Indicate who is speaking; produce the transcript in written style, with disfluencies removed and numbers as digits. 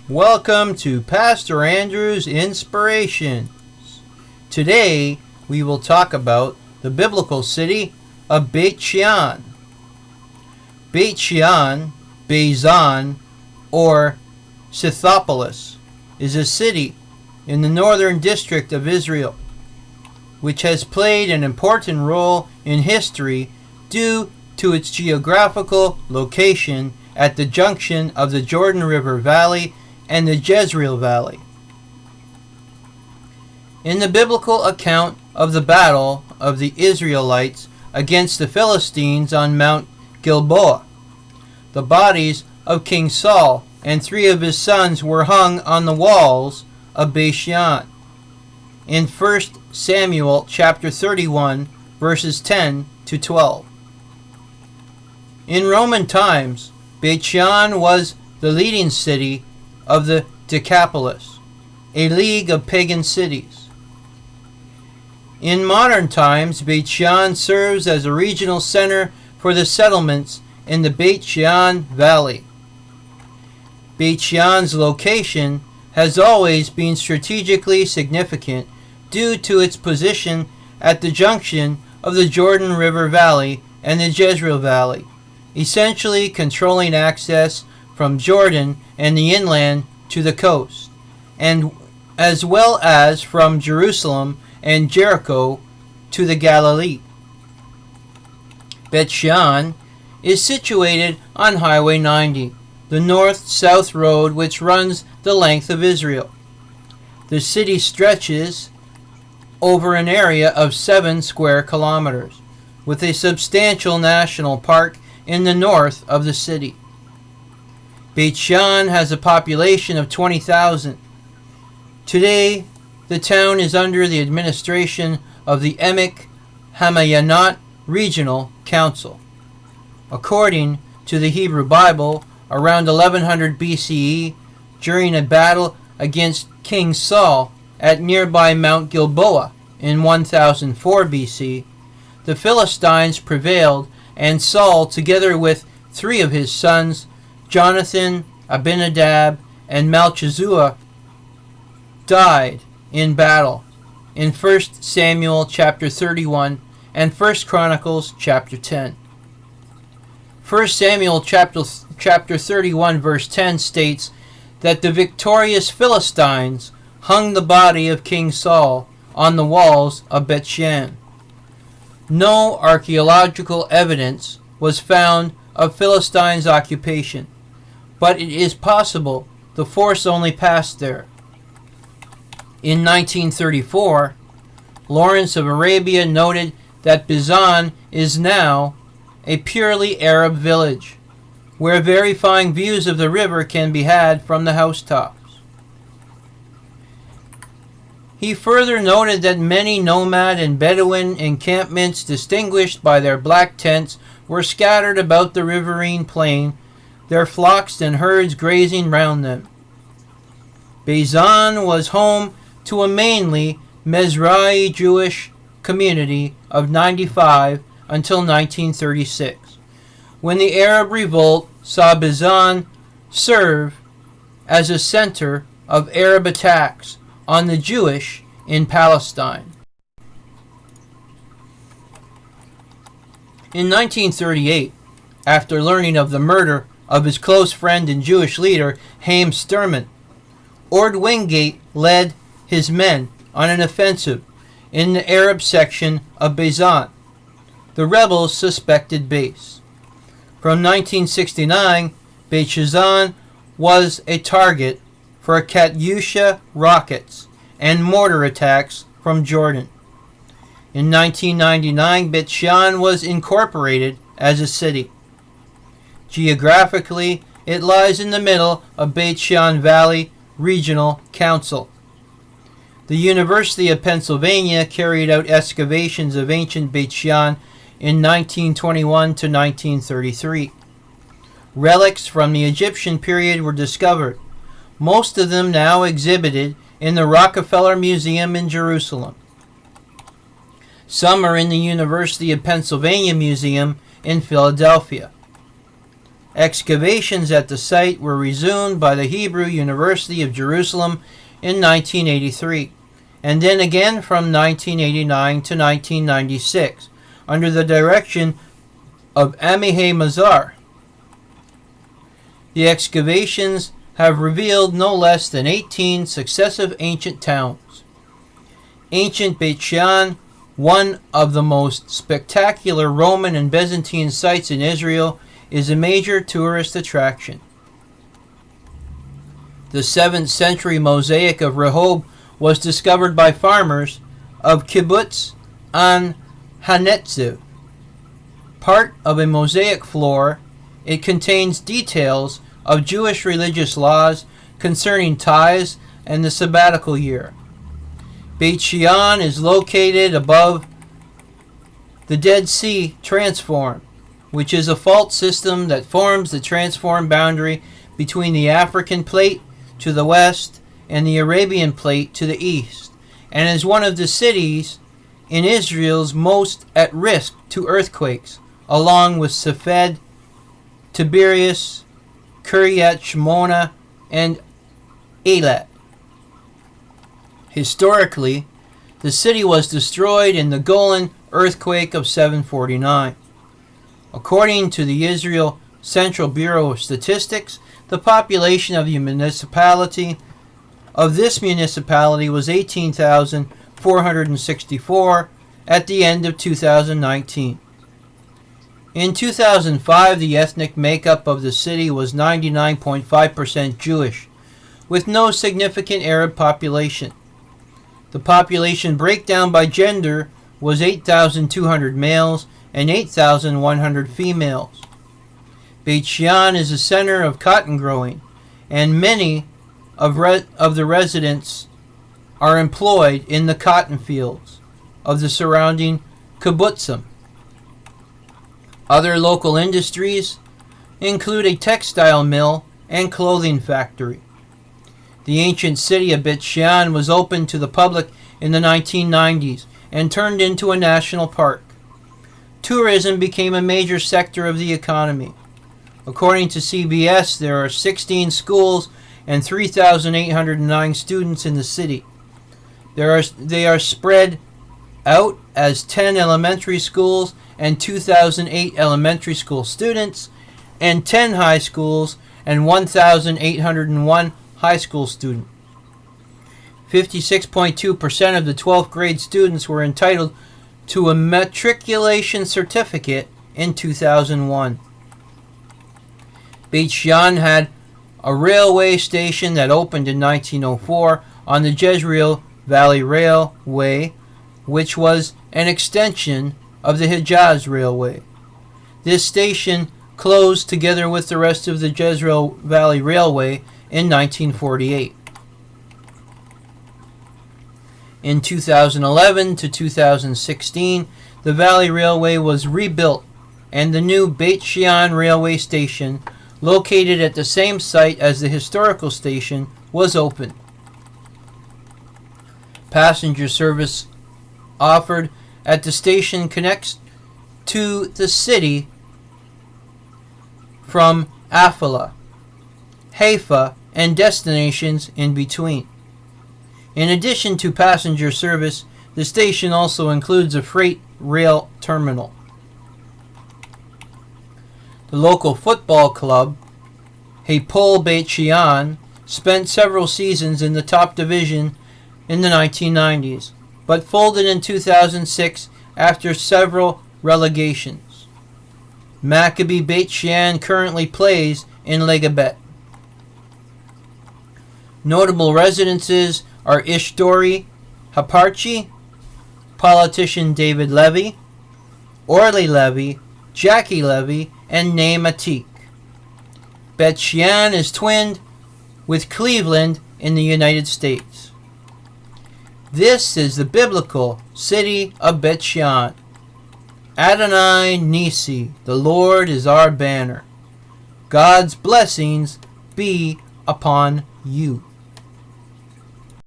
Speaker 1: Welcome to Pastor Andrew's Inspirations. Today we will talk about the biblical city of Beit Shean. Beit Shean, Beizan, or Scythopolis is a city in the northern district of Israel, which has played an important role in history due to its geographical location at the junction of the Jordan River Valley and the Jezreel Valley. In the biblical account of the battle of the Israelites against the Philistines on Mount Gilboa, the bodies of King Saul and 3 of his sons were hung on the walls of Beit Shean. In 1 Samuel chapter 31, verses 10 to 12. In Roman times, Beit Shean was the leading city of the Decapolis, a league of pagan cities. In modern times, Beit Shean serves as a regional center for the settlements in the Beit Shean Valley. Beit Shean's location has always been strategically significant due to its position at the junction of the Jordan River Valley and the Jezreel Valley, essentially controlling access from Jordan and the inland to the coast, and as well as from Jerusalem and Jericho to the Galilee. Beit Shean is situated on Highway 90, the north-south road which runs the length of Israel. The city stretches over an area of 7 square kilometers, with a substantial national park in the north of the city. Beit Shean has a population of 20,000. Today, the town is under the administration of the Emek Hamayanot Regional Council. According to the Hebrew Bible, around 1100 BCE, during a battle against King Saul at nearby Mount Gilboa in 1004 BC, the Philistines prevailed, and Saul, together with 3 of his sons, Jonathan, Abinadab, and Malchizua, died in battle in 1 Samuel chapter 31 and 1 Chronicles chapter 10. 1 Samuel chapter 31 verse 10 states that the victorious Philistines hung the body of King Saul on the walls of Beit Shean. No archaeological evidence was found of Philistines' occupation, but it is possible the force only passed there. In 1934, Lawrence of Arabia noted that Beizan is now a purely Arab village, where very fine views of the river can be had from the housetops. He further noted that many nomad and Bedouin encampments distinguished by their black tents were scattered about the riverine plain, their flocks and herds grazing round them. Beizan was home to a mainly Mizrahi Jewish community of 95 until 1936, when the Arab revolt saw Beizan serve as a center of Arab attacks on the Jewish in Palestine. In 1938, after learning of the murder of his close friend and Jewish leader Haim Sturman, Ord Wingate led his men on an offensive in the Arab section of Beizan, the rebels' suspected base. From 1969, Beit Shean was a target for Katyusha rockets and mortar attacks from Jordan. In 1999, Beit Shean was incorporated as a city. Geographically, it lies in the middle of Beit Shean Valley Regional Council. The University of Pennsylvania carried out excavations of ancient Beit Shean in 1921 to 1933. Relics from the Egyptian period were discovered, most of them now exhibited in the Rockefeller Museum in Jerusalem. Some are in the University of Pennsylvania Museum in Philadelphia. Excavations at the site were resumed by the Hebrew University of Jerusalem in 1983, and then again from 1989 to 1996, under the direction of Amihai Mazar. The excavations have revealed no less than 18 successive ancient towns. Ancient Beit Shean, one of the most spectacular Roman and Byzantine sites in Israel, is a major tourist attraction. The 7th century mosaic of Rehob was discovered by farmers of Kibbutz An Hanetziv. Part of a mosaic floor, it contains details of Jewish religious laws concerning tithes and the sabbatical year. Beit Shean is located above the Dead Sea Transform, which is a fault system that forms the transform boundary between the African plate to the west and the Arabian plate to the east, and is one of the cities in Israel's most at risk to earthquakes, along with Safed, Tiberias, Kiryat Shmona, and Eilat. Historically, the city was destroyed in the Golan earthquake of 749. According to the Israel Central Bureau of Statistics, the population of this municipality was 18,464 at the end of 2019. In 2005, the ethnic makeup of the city was 99.5% Jewish, with no significant Arab population. The population breakdown by gender was 8,200 males and 8,100 females. Beit Shean is a center of cotton growing, and many of the residents are employed in the cotton fields of the surrounding kibbutzim. Other local industries include a textile mill and clothing factory. The ancient city of Beit Shean was opened to the public in the 1990s and turned into a national park. Tourism became a major sector of the economy. According to CBS, there are 16 schools and 3,809 students in the city. They are spread out as 10 elementary schools and 2,008 elementary school students, and 10 high schools and 1,801 high school students. 56.2% of the 12th grade students were entitled to a matriculation certificate in 2001. Beit Shean had a railway station that opened in 1904 on the Jezreel Valley Railway, which was an extension of the Hejaz Railway. This station closed together with the rest of the Jezreel Valley Railway in 1948. In 2011 to 2016, the Valley Railway was rebuilt, and the new Beit Shean Railway Station, located at the same site as the historical station, was opened. Passenger service offered at the station connects to the city from Afala, Haifa, and destinations in between. In addition to passenger service, the station also includes a freight rail terminal. The local football club, Hapoel Beit Shean, spent several seasons in the top division in the 1990s, but folded in 2006 after several relegations. Maccabi Beit Shean currently plays in Liga Bet. Notable residences are Ish Dori Haparchi, politician David Levy, Orly Levy, Jackie Levy, and Naim Atik. Beit Shean is twinned with Cleveland in the United States. This is the biblical city of Beit Shean. Adonai Nisi, the Lord is our banner. God's blessings be upon you.